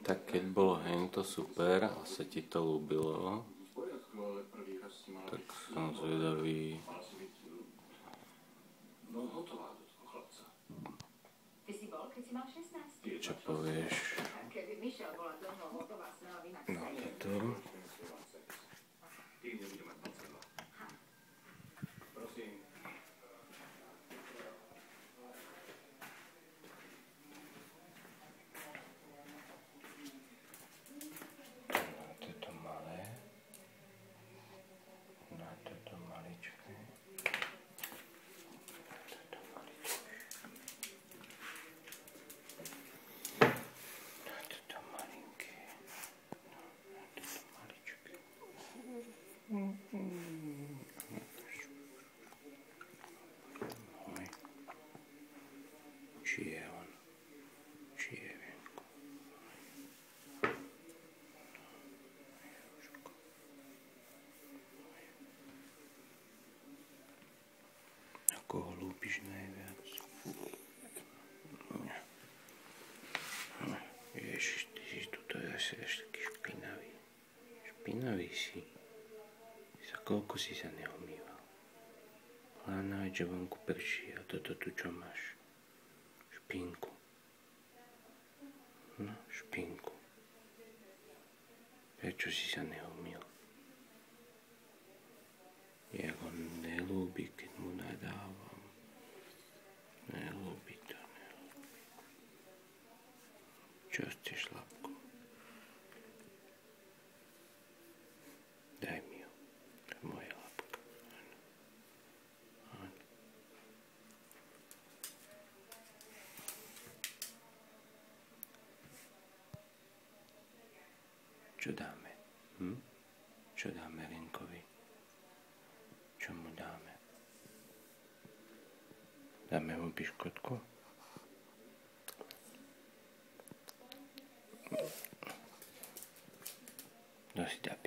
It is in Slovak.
Tak keď bolo hento super a sa ti to ľúbilo, tak som zvedavý. Čo povieš? No toto. Či je on? Či je venku? Ako ho ľúbiš najviac? Ježiš, ty si tuto asi až taký špinavý. Špinavý si. Koľko si sa neumýval? Hľadná, že vonku prší a toto tu čo máš? Špinku. No, špinku. Prečo si sa neumýl? Jak on nelúbi, keď mu nadávam. Nelúbi to, nelúbi. Čo ste, šlapku? Daj mi ju. To je moja labka. Čo dáme? Čo dáme Renkovi? Čo mu dáme? Dáme mu piškotku? No si dá